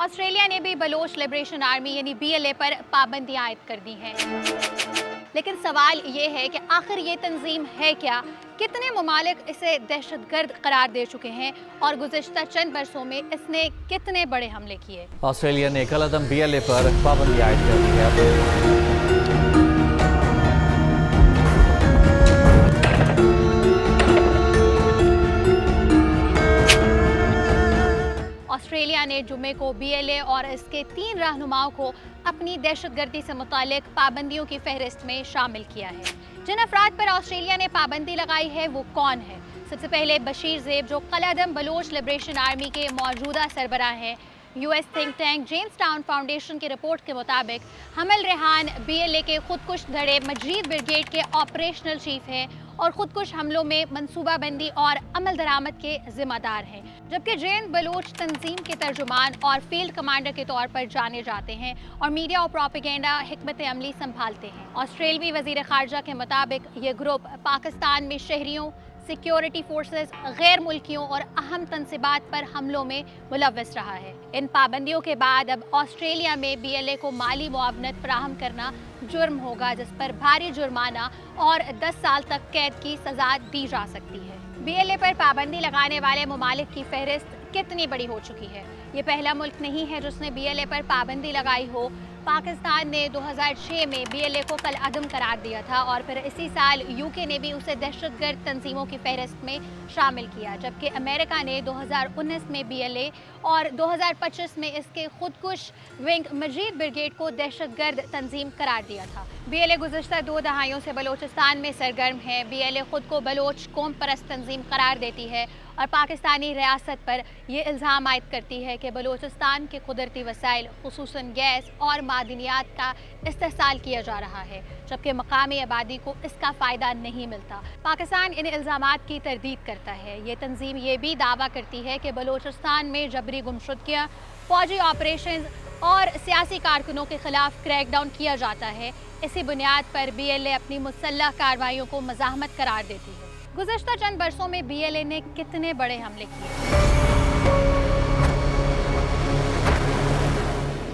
Australia ने भी Bloch liberation army यानी BLA पर पाबंदियां आयद कर दी हैं। लेकिन सवाल ये है कि आखिर ये तंजीम है क्या? कितने ममालिक इसे दहशतगर्द करार दे चुके हैं और गुज़िश्ता चंद बरसों में इसने कितने बड़े हमले किए? ऑस्ट्रेलिया ने कलअदम BLA पर पाबंदी आयद कर दी है। ऑस्ट्रेलिया ने जुमे को BLA और इसके 3 रहनुमाओं को अपनी दहशतगर्दी से मुतालिक पाबंदियों की फहरिस्त में शामिल किया है। जिन अफराद पर ऑस्ट्रेलिया ने पाबंदी लगाई है वो कौन है? सबसे पहले बशीर ज़ेब, जो कलअदम बलोच लिबरेशन आर्मी के मौजूदा सरबराह हैं। US think tank James town foundation की रिपोर्ट के मुताबिक हमल रेहान BLA के खुदकुश धड़े मजीद ब्रिगेड के ऑपरेशनल चीफ हैं और खुदकुश हमलों में मनसूबाबंदी और अमल दरामद के जिम्मेदार हैं, जबकि जैन बलोच तंजीम के तर्जुमान और फील्ड कमांडर के तौर पर जाने जाते हैं और मीडिया और प्रोपेगेंडा हिकमत अमली संभालते हैं। ऑस्ट्रेलवी वजीर खारजा के मुताबिक ये ग्रुप पाकिस्तान में शहरियों, सिक्योरिटी फोर्सेस, गैर मुल्कियों और अहम तनसीबात पर हमलों में मुलव्वस रहा है। इन पाबंदियों के बाद अब ऑस्ट्रेलिया में BLA को माली मुआवनत फराहम करना जुर्म होगा, जिस पर भारी जुर्माना और 10 साल तक कैद की सजा दी जा सकती है। BLA पर पाबंदी लगाने वाले ममालिक की फहरिस्त कितनी बड़ी हो चुकी है? ये पहला मुल्क नहीं है जिसने BLA पर पाबंदी लगाई हो। पाकिस्तान ने 2006 में BLA को कलअदम करार दिया था और फिर इसी साल UK ने भी उसे दहशतगर्द तंजीमों की फहरिस्त में शामिल किया, जबकि अमेरिका ने 2019 में BLA और 2025 में इसके खुदकुश विंग मजीद ब्रिगेड को दहशतगर्द तंजीम करार दिया था। BLA गुज़श्ता 2 दहाइयों से बलोचिस्तान में सरगर्म है। BLA खुद को बलोच कौम परस्त तंजीम करार देती है और पाकिस्तानी रियासत पर यह इल्ज़ाम आयद करती है कि बलोचिस्तान के कुदरती वसाइल खुसूसन गैस और मादनियात का इस्तेहसाल किया जा रहा है, जबकि मकामी आबादी को इसका फ़ायदा नहीं मिलता। पाकिस्तान इन इल्ज़ामात की तरदीद करता है। ये तंजीम ये भी दावा करती है कि बलोचिस्तान में जबरी गुमशुदगियाँ, फौजी ऑपरेशन और सियासी कारकुनों के खिलाफ क्रैकडाउन किया जाता है। इसी बुनियाद पर BLA अपनी मुसल्लह कार्रवाइयों को मज़ाहमत करार देती है। गुज़श्ता चंद बरसों में BLA ने कितने बड़े हमले किए?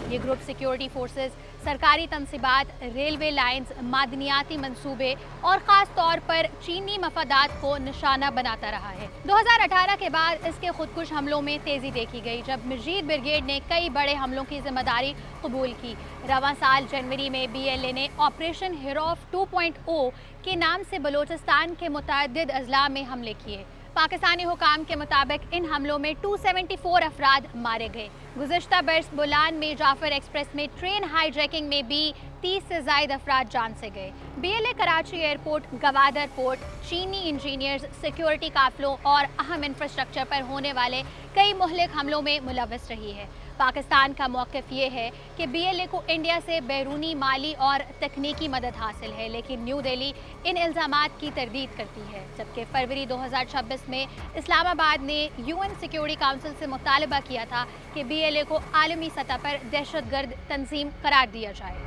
ये ग्रुप सिक्योरिटी फोर्सेस, सरकारी तनसीबात, रेलवे लाइंस, मादनियाती मंसूबे और ख़ास तौर पर चीनी मफादात को निशाना बनाता रहा है। 2018 के बाद इसके खुदकुश हमलों में तेज़ी देखी गई, जब मजीद ब्रिगेड ने कई बड़े हमलों की जिम्मेदारी कबूल की। रवां साल जनवरी में BLA ने ऑपरेशन हिरौफ 2.0 के नाम से बलोचिस्तान के मुतअद्दिद अजला में हमले किए। पाकिस्तानी हुकाम के मुताबिक इन हमलों में 274 अफराद मारे गए। गुज़श्ता बरस बोलान में जाफर एक्सप्रेस में ट्रेन हाईजैकिंग में भी 30 से ज़ायद अफराद जान से गए। BLA Karachi airport, Gwadar port, चीनी इंजीनियर्स, सिक्योरिटी काफिलों और अहम इंफ्रास्ट्रक्चर पर होने वाले कई मुहलिक हमलों में मुलव्वस रही है। पाकिस्तान का मौक़िफ़ ये है कि BLA को इंडिया से बैरूनी माली और तकनीकी मदद हासिल है, लेकिन न्यू दिल्ली इन इल्ज़ामात की तरदीद करती है। जबकि फरवरी 2026 में इस्लामाबाद ने UN सिक्योरिटी काउंसिल से मुतालबा किया था कि BLA को आलमी सतह पर दहशतगर्द तंजीम करार दिया जाए।